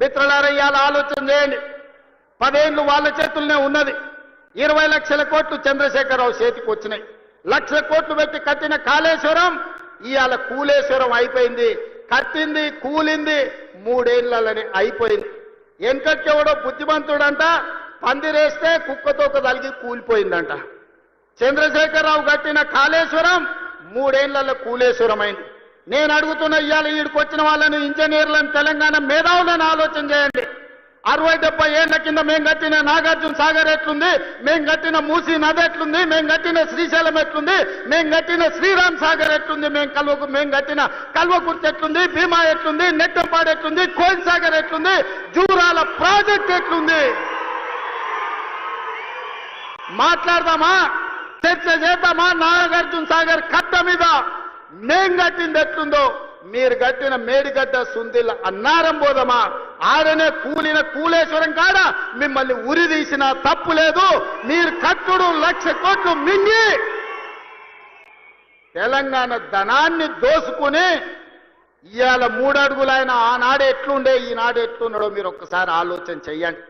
మిత్రులారా, ఇవాళ ఆలోచన చేయండి. 10 ఏళ్ళు వాళ్ళ చేతుల్లోనే ఉన్నది. 20 లక్షల కోట్లు చంద్రశేఖరరావు చేతికి వచ్చినాయి. 1 లక్ష కోట్లు పెట్టి కట్టిన కాళేశ్వరం ఇవాళ కూలేశ్వరం అయిపోయింది. కట్టింది కూలింది 3 ఏళ్లలోనే అయిపోయింది. వెనకట్టెవడో బుద్ధిమంతుడంట పందిరేస్తే కుక్కతో తలిగి కూలిపోయిందంట. చంద్రశేఖరరావు కట్టిన కాళేశ్వరం 3 ఏళ్లలో కూలేశ్వరం అయింది. నేను అడుగుతున్న ఇవాళ ఈడికి వచ్చిన వాళ్ళని, ఇంజనీర్లను, తెలంగాణ మేధావులను ఆలోచన చేయండి. 60-70 ఏళ్ల కింద మేము కట్టిన నాగార్జున సాగర్ ఎట్లుంది, మేము కట్టిన మూసీ నది ఎట్లుంది, మేము కట్టిన శ్రీశైలం ఎట్లుంది, మేము కట్టిన శ్రీరామ్ సాగర్ ఎట్లుంది, మేము కట్టిన కల్వకుర్తి ఎట్లుంది, భీమా ఎట్లుంది, నెట్టంపాడు ఎట్లుంది, కోయిల్ సాగర్ ఎట్లుంది, జూరాల ప్రాజెక్ట్ ఎట్లుంది. మాట్లాడదామా? చర్చ చేద్దామా? నాగార్జున సాగర్ కట్ట మీద మేం కట్టింది ఎట్లుందో మీరు కట్టిన మేడిగడ్డ సుందిల అన్నారం పోదమా? ఆడనే కూలిన కూలేశ్వరం కాడ మిమ్మల్ని ఉరి తీసినా తప్పు లేదు. మీరు కట్టుడు 1 లక్ష కోట్లు మింగి తెలంగాణ ధనాన్ని దోసుకుని ఇవాళ 3 అడుగులైన ఆనాడు ఎట్లుండే ఈనాడు ఎట్లున్నాడో మీరు ఒక్కసారి ఆలోచన చెయ్యండి.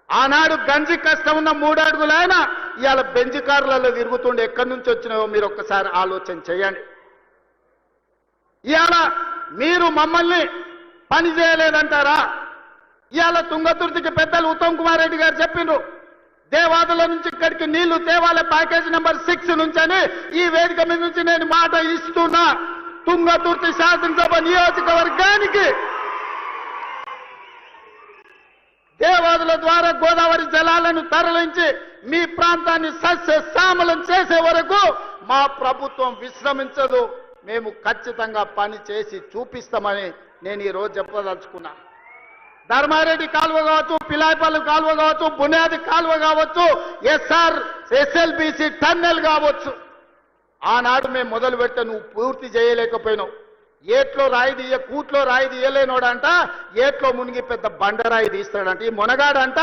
ఆనాడు గంజి కష్టం ఉన్న 3 అడుగులైన ఇవాళ బెంజ్ కార్లలో తిరుగుతుండే ఎక్కడి నుంచి వచ్చినాయో మీరు ఒక్కసారి ఆలోచన చేయండి. ఇవాళ మీరు మమ్మల్ని పని చేయలేదంటారా? ఇవాళ తుంగతుర్తికి పెద్దలు ఉత్తమ్ కుమార్ రెడ్డి గారు చెప్పిండ్రు, దేవాదుల నుంచి ఇక్కడికి నీళ్లు తేవాలే ప్యాకేజ్ నెంబర్ 6 నుంచి అని ఈ వేదిక మీద నుంచి నేను మాట ఇస్తున్నా. తుంగతుర్తి శాసనసభ నియోజకవర్గానికి దేవాదుల ద్వారా గోదావరి జలాలను తరలించి మీ ప్రాంతాన్ని సస్యశ్యామలం చేసే వరకు మా ప్రభుత్వం విశ్రమించదు. మేము ఖచ్చితంగా పని చేసి చూపిస్తామని నేను ఈరోజు చెప్పదలుచుకున్నా. ధర్మారెడ్డి కాలువ కావచ్చు, పిలాయిపల్లి కాలువ కావచ్చు, బునియాది కాలువ కావచ్చు, ఎస్ఎల్బిసి టన్నెల్ కావచ్చు, ఆనాడు మేము మొదలు పెట్టా, నువ్వు పూర్తి చేయలేకపోయినావు. ఏట్లో రాయి తీయ కూట్లో రాయి తీయలేనోడంట ఏట్లో మునిగి పెద్ద బండరాయి తీస్తాడంట. ఈ మునగాడంట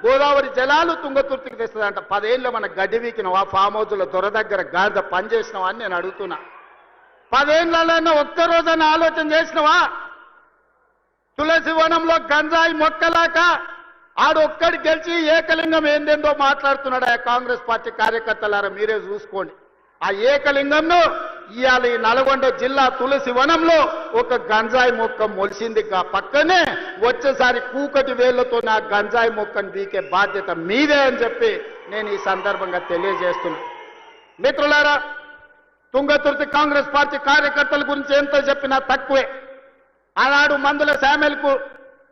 గోదావరి జలాలు తుంగతుర్తికి తెస్తాడంట. 10 ఏళ్ళు మన గడ్డి వీకినవా? ఫామ్ హౌజుల దొర దగ్గర గాడిద పని చేసినావా అని నేను అడుగుతున్నా. 10 ఏళ్ళన్నా ఒక్కరోజన్నా ఆలోచన చేసినవా? తులసి వనంలో గంజాయి మొక్కలాక ఆడొక్కడి గెలిచి ఏకలింగం ఏందేందో మాట్లాడుతున్నాడు. ఆ కాంగ్రెస్ పార్టీ కార్యకర్తలారా మీరే చూసుకోండి. ఆ ఏకలింగంను ఇవాళ ఈ నల్గొండ జిల్లా తులసి వనంలో ఒక గంజాయి మొక్క మొలిసింది. పక్కనే వచ్చేసారి కూకటి వేళ్లతో నా గంజాయి మొక్కను బీకే బాధ్యత మీదే అని చెప్పి నేను ఈ సందర్భంగా తెలియజేస్తున్నా. మిత్రులారా, తుంగతుర్తి కాంగ్రెస్ పార్టీ కార్యకర్తల గురించి ఎంత చెప్పినా తక్కువే. ఆనాడు మందుల శామ్యుల్కు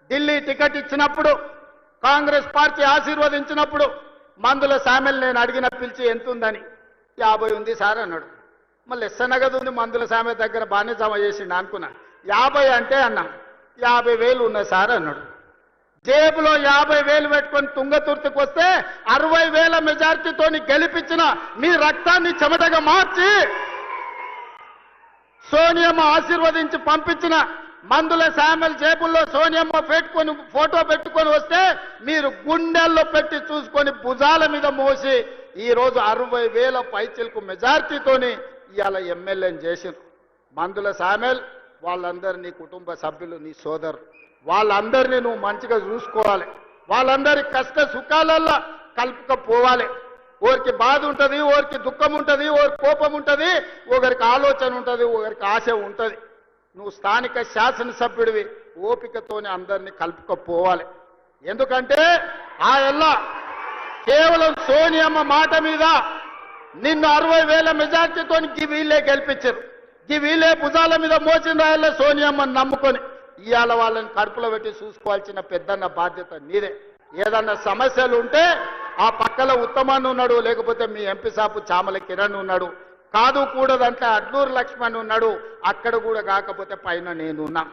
ఢిల్లీ టికెట్ ఇచ్చినప్పుడు, కాంగ్రెస్ పార్టీ ఆశీర్వదించినప్పుడు మందుల శామ్యుల్ నేను అడిగిన పిలిచి ఎంత ఉందని 50 ఉంది సార్ అన్నాడు. మళ్ళీ ఎస్సనగదు ఉంది మందుల శామ్యుల్ దగ్గర బాగానే జమ చేసిండు అనుకున్నా. 50 అంటే అన్నా 50,000 ఉన్నాయి సార్ అన్నాడు. జేబులో 50,000 పెట్టుకొని తుంగతుర్తికి వస్తే 60,000 మెజార్టీతో గెలిపించిన మీ రక్తాన్ని చెమటగా మార్చి సోనియమ్మ ఆశీర్వదించి పంపించిన మందుల శామ్యుల్ జేబుల్లో సోనియమ్మ పెట్టుకొని ఫోటో పెట్టుకొని వస్తే మీరు గుండెల్లో పెట్టి చూసుకొని భుజాల మీద మోసి ఈరోజు 60,000 పైచిలకు మెజార్టీతోని ఇవాళ ఎమ్మెల్యేని చేసిండ్రు. మందుల శామ్యుల్ వాళ్ళందరూ నీ కుటుంబ సభ్యులు, నీ సోదరు, వాళ్ళందరినీ నువ్వు మంచిగా చూసుకోవాలి. వాళ్ళందరి కష్ట సుఖాలల్లో కలుపుకపోవాలి. ఒకరికి బాధ ఉంటుంది, ఒకరికి దుఃఖం ఉంటుంది, ఒకరికి కోపం ఉంటుంది, ఒకరికి ఆలోచన ఉంటుంది, ఒకరికి ఆశ ఉంటుంది. నువ్వు స్థానిక శాసనసభ్యుడివి, ఓపికతోనే అందరినీ కలుపుకపోవాలి. ఎందుకంటే ఆ ఎల్లా కేవలం సోనియమ్మ మాట మీద నిన్ను 60,000 మెజార్టీతో వీళ్ళే గెలిపించారు. వీళ్ళే భుజాల మీద మోసిన రాయల్లో సోనియమ్మని నమ్ముకొని ఇవాళ వాళ్ళని కడుపులో పెట్టి చూసుకోవాల్సిన పెద్దన్న బాధ్యత నీదే. ఏదన్నా సమస్యలు ఉంటే ఆ పక్కల ఉత్తమాన్ని ఉన్నాడు, లేకపోతే మీ ఎంపీ సాపు చామల కిరణ్ ఉన్నాడు, కాదు కూడదంటే అడ్లూరు లక్ష్మణ్ ఉన్నాడు, అక్కడ కూడా కాకపోతే పైన నేనున్నా.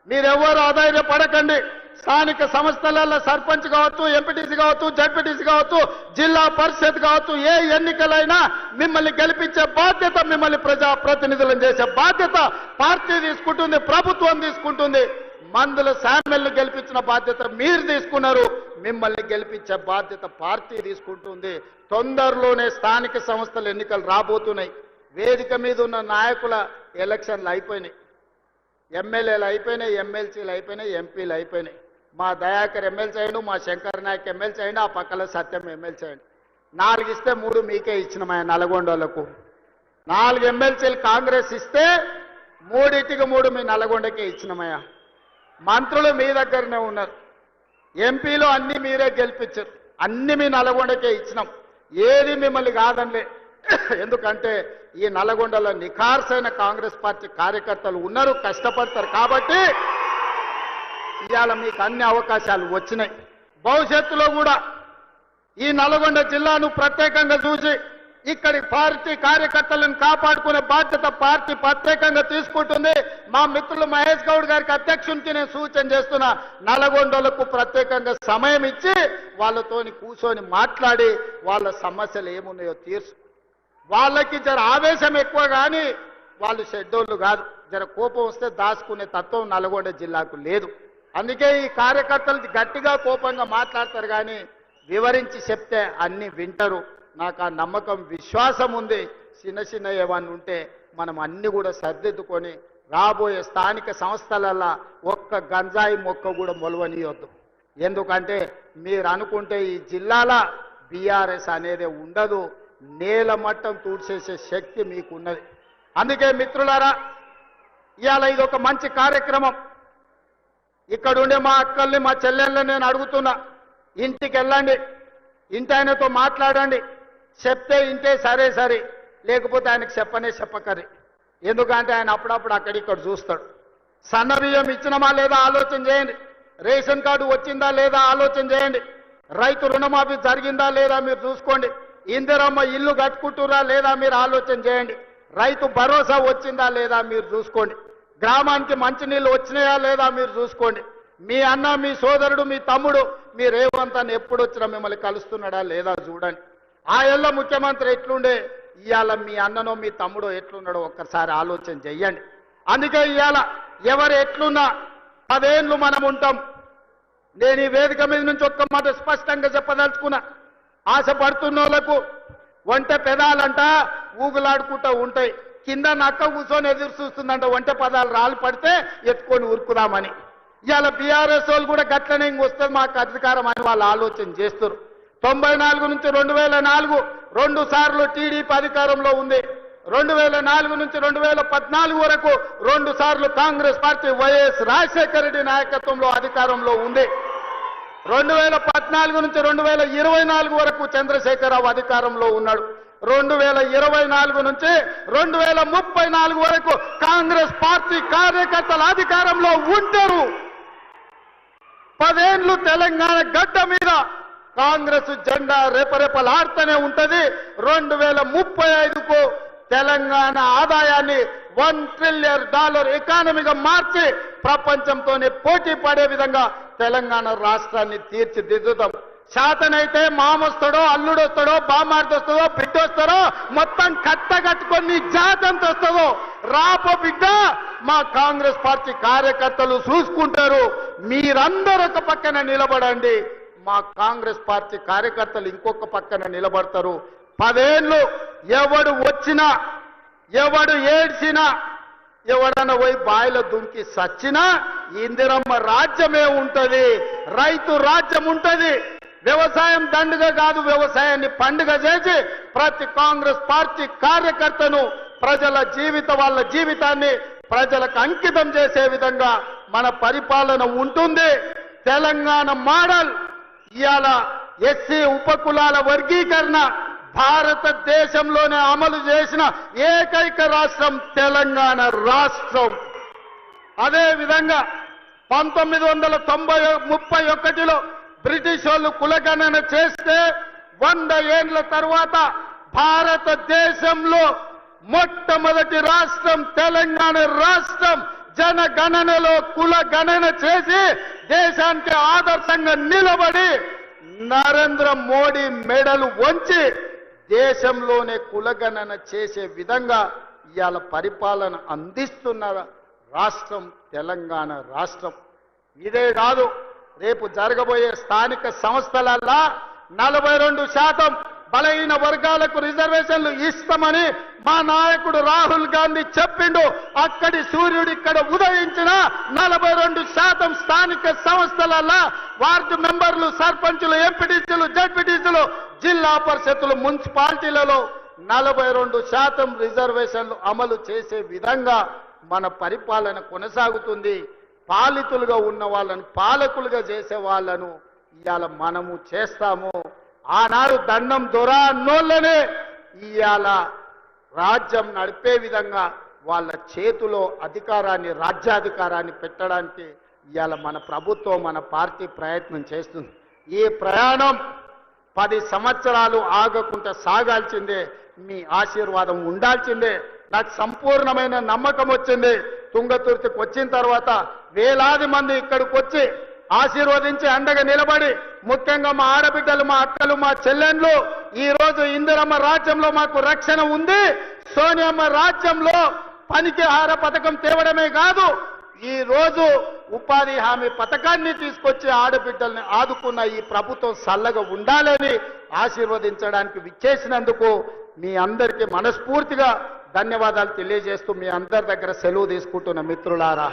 మీరెవ్వరూ ఆధైర్యపడకండి. స్థానిక సంస్థలలో సర్పంచ్ కావచ్చు, ఎంపీటీసీ కావచ్చు, జడ్పీటీసీ కావచ్చు, జిల్లా పరిషత్ కావచ్చు, ఏ ఎన్నికలైనా మిమ్మల్ని గెలిపించే బాధ్యత, మిమ్మల్ని ప్రజాప్రతినిధులను చేసే బాధ్యత పార్టీ తీసుకుంటుంది, ప్రభుత్వం తీసుకుంటుంది. మందుల శామ్యుల్ని గెలిపించిన బాధ్యత మీరు తీసుకున్నారు, మిమ్మల్ని గెలిపించే బాధ్యత పార్టీ తీసుకుంటుంది. తొందరలోనే స్థానిక సంస్థల ఎన్నికలు రాబోతున్నాయి. వేదిక మీద ఉన్న నాయకుల ఎలక్షన్లు అయిపోయినాయి, ఎమ్మెల్యేలు అయిపోయినాయి, ఎమ్మెల్సీలు అయిపోయినాయి, ఎంపీలు అయిపోయినాయి. మా దయాకర్ ఎమ్మెల్సీ అయ్యిండు, మా శంకర్ నాయక్ ఎమ్మెల్సీ అయ్యిండు, ఆ పక్కల సత్యం ఎమ్మెల్సీ అయ్యిండు. 4 ఇస్తే 3 మీకే ఇచ్చినమయ్యా నల్గొండలకు. 4 ఎమ్మెల్సీలు కాంగ్రెస్ ఇస్తే 3 మీ నల్గొండకే ఇచ్చినమయ్యా. మంత్రులు మీ దగ్గరనే ఉన్నారు, ఎంపీలు అన్ని మీరే గెలిపించారు, అన్ని మీ నల్గొండకే ఇచ్చినాం. ఏది మిమ్మల్ని కాదనిలే. ఎందుకంటే ఈ నల్గొండలో నిఖార్సైన కాంగ్రెస్ పార్టీ కార్యకర్తలు ఉన్నారు, కష్టపడతారు. కాబట్టి ఇవాళ మీకు అన్ని అవకాశాలు వచ్చినాయి. భవిష్యత్తులో కూడా ఈ నల్గొండ జిల్లాను ప్రత్యేకంగా చూసి ఇక్కడి పార్టీ కార్యకర్తలను కాపాడుకునే బాధ్యత పార్టీ ప్రత్యేకంగా తీసుకుంటుంది. మా మిత్రులు మహేష్ గౌడ్ గారికి అధ్యక్షునికి నేను సూచన చేస్తున్నా, నల్గొండలకు ప్రత్యేకంగా సమయం ఇచ్చి వాళ్ళతోని కూర్చొని మాట్లాడి వాళ్ళ సమస్యలు ఏమున్నాయో తీర్చు. వాళ్ళకి జర ఆవేశం ఎక్కువ కానీ వాళ్ళు షెడ్యూళ్ళు కాదు. జర కోపం వస్తే దాచుకునే తత్వం నల్గొండ జిల్లాకు లేదు. అందుకే ఈ కార్యకర్తలు గట్టిగా కోపంగా మాట్లాడతారు కానీ వివరించి చెప్తే అన్ని వింటారు. నాకు ఆ నమ్మకం విశ్వాసం ఉంది. చిన్న ఏమన్నా ఉంటే మనం అన్ని కూడా సర్దిద్దుకొని రాబోయే స్థానిక సంస్థలల్లో ఒక్క గంజాయి మొక్క కూడా మొలవనియొద్దు. ఎందుకంటే మీరు అనుకుంటే ఈ జిల్లాల బీఆర్ఎస్ అనేది ఉండదు, నేల మట్టం తూడ్చేసే శక్తి మీకున్నది. అందుకే మిత్రులారా ఇవాళ ఇది ఒక మంచి కార్యక్రమం. ఇక్కడ ఉండే మా అక్కల్ని మా చెల్లెళ్ళని నేను అడుగుతున్నా, ఇంటికి వెళ్ళండి, ఇంటి ఆయనతో మాట్లాడండి, చెప్తే ఇంటే సరే, లేకపోతే ఆయనకు చెప్పకరి. ఎందుకంటే ఆయన అప్పుడప్పుడు అక్కడిక్కడ చూస్తాడు. సన్న బియ్యం ఇచ్చినమా లేదా ఆలోచన చేయండి, రేషన్ కార్డు వచ్చిందా లేదా ఆలోచన చేయండి, రైతు రుణమాఫీ జరిగిందా లేదా మీరు చూసుకోండి, ఇందిరమ్మ ఇల్లు కట్టుకుంటురా లేదా మీరు ఆలోచన చేయండి, రైతు భరోసా వచ్చిందా లేదా మీరు చూసుకోండి, గ్రామానికి మంచినీళ్ళు వచ్చినాయా లేదా మీరు చూసుకోండి, మీ అన్న మీ సోదరుడు మీ తమ్ముడు మీ రేవంత్ అన్న ఎప్పుడు వచ్చినా మిమ్మల్ని కలుస్తున్నాడా లేదా చూడండి. ఆ ఏళ్ళ ముఖ్యమంత్రి ఎట్లుండే, ఇవాళ మీ అన్ననో మీ తమ్ముడో ఎట్లున్నాడో ఒక్కసారి ఆలోచన చెయ్యండి. అందుకే ఇవాళ ఎవరు ఎట్లున్నా 10 ఏళ్ళు మనం ఉంటాం. నేను ఈ వేదిక మీద నుంచి ఒక్క మాట స్పష్టంగా చెప్పదలుచుకున్నా, ఆశపడుతున్న వాళ్ళకు ఒంటె పెదాలంట ఊగులాడుకుంటూ ఉంటాయి, కింద నక్క కూర్చొని ఎదురు చూస్తుందంట ఒంటె పదాలు రాళ్ళు పడితే ఎత్తుకొని ఉరుకుదామని. ఇవాళ బీఆర్ఎస్ వాళ్ళు కూడా గట్లనే వస్తుంది మాకు అధికారం అని వాళ్ళు ఆలోచన చేస్తారు. 94 నుంచి 2004 2 సార్లు టీడీపీ అధికారంలో ఉంది. 2004 నుంచి 2014 వరకు 2 సార్లు కాంగ్రెస్ పార్టీ వైఎస్ రాజశేఖర రెడ్డి నాయకత్వంలో అధికారంలో ఉంది. 2014 నుంచి 2024 వరకు చంద్రశేఖరరావు అధికారంలో ఉన్నాడు. 2024 నుంచి 2034 వరకు కాంగ్రెస్ పార్టీ కార్యకర్తల అధికారంలో ఉంటారు. 10 ఏళ్ళు తెలంగాణ గడ్డ మీద కాంగ్రెస్ జెండా రేపరేపలాడుతూనే ఉంటది. 2035కు తెలంగాణ ఆదాయాన్ని $1 ట్రిలియన్ ఎకానమీగా మార్చి ప్రపంచంతోనే పోటీ పడే విధంగా తెలంగాణ రాష్ట్రాన్ని తీర్చిదిద్దుతాం. శాతనైతే మామొస్తాడో అల్లుడొస్తాడో బామార్దొస్తాడో బిడ్డొస్తాడో మొత్తం కట్టగట్టుకొని జాతంత వస్తుందో రాపో బిడ్డ మా కాంగ్రెస్ పార్టీ కార్యకర్తలు చూసుకుంటారు. మీరందరూ ఒక పక్కన నిలబడండి, మా కాంగ్రెస్ పార్టీ కార్యకర్తలు ఇంకొక పక్కన నిలబడతారు. 10 ఏళ్ళు ఎవడు వచ్చినా ఎవడు ఏడ్చినా ఎవడన్నా పోయి బాయిలో దుంకి సచ్చినా ఇందిరమ్మ రాజ్యమే ఉంటది, రైతు రాజ్యం ఉంటది. వ్యవసాయం దండుగ కాదు, వ్యవసాయాన్ని పండుగ చేసి ప్రతి కాంగ్రెస్ పార్టీ కార్యకర్తను వాళ్ళ జీవితాన్ని ప్రజలకు అంకితం చేసే విధంగా మన పరిపాలన ఉంటుంది. తెలంగాణ మోడల్ ఇవాళ ఎస్సీ ఉపకులాల వర్గీకరణ భారతదేశంలోనే అమలు చేసిన ఏకైక రాష్ట్రం తెలంగాణ రాష్ట్రం. అదే విధంగా 1931లో బ్రిటిష్ వాళ్ళు కులగణన చేస్తే 100 ఏళ్ల తర్వాత భారతదేశంలో మొట్టమొదటి రాష్ట్రం తెలంగాణ రాష్ట్రం. జనగణనలో కుల గణన చేసి దేశానికి ఆదర్శంగా నిలబడి నరేంద్ర మోడీ మెడలు వంచి దేశంలోనే కులగణన చేసే విధంగా ఇవాళ పరిపాలన అందిస్తున్న రాష్ట్రం తెలంగాణ రాష్ట్రం. ఇదే కాదు, రేపు జరగబోయే స్థానిక సంస్థలల్లా 42% బలహీన వర్గాలకు రిజర్వేషన్లు ఇస్తామని మా నాయకుడు రాహుల్ గాంధీ చెప్పిండు. అక్కడి సూర్యుడు ఇక్కడ ఉదయించిన 42% స్థానిక సంస్థలలో వార్డు మెంబర్లు, సర్పంచులు, ఎంపీటీసీలు, జడ్పీటీసీలు, జిల్లా పరిషత్తులు, మున్సిపాలిటీలలో 42% రిజర్వేషన్లు అమలు చేసే విధంగా మన పరిపాలన కొనసాగుతుంది. పాలితులుగా ఉన్న వాళ్ళను పాలకులుగా చేసే వాళ్ళను ఇవాళ మనము చేస్తాము. ఆనాడు దండం దొర అన్నోళ్ళనే ఇవాళ రాజ్యం నడిపే విధంగా వాళ్ళ చేతిలో అధికారాన్ని, రాజ్యాధికారాన్ని పెట్టడానికి ఇవాళ మన ప్రభుత్వం, మన పార్టీ ప్రయత్నం చేస్తుంది. ఈ ప్రయాణం 10 సంవత్సరాలు ఆగకుండా సాగాల్సిందే. మీ ఆశీర్వాదం ఉండాల్సిందే. నాకు సంపూర్ణమైన నమ్మకం వచ్చింది. తుంగతుర్తికి వచ్చిన తర్వాత వేలాది మంది ఇక్కడికి వచ్చి ఆశీర్వదించి అండగా నిలబడి, ముఖ్యంగా మా ఆడబిడ్డలు, మా అక్కలు, మా చెల్లెండ్లు, ఈ రోజు ఇందిరమ్మ రాజ్యంలో మాకు రక్షణ ఉంది, సోనియమ్మ రాజ్యంలో పనికి ఆహార పథకం తేవడమే కాదు, ఈ రోజు ఉపాధి హామీ పథకాన్ని తీసుకొచ్చి ఆడబిడ్డల్ని ఆదుకున్న ఈ ప్రభుత్వం చల్లగా ఉండాలని ఆశీర్వదించడానికి విచ్చేసినందుకు మీ అందరికీ మనస్ఫూర్తిగా ధన్యవాదాలు తెలియజేస్తూ మీ అందరి దగ్గర సెలవు తీసుకుంటున్న మిత్రులారా.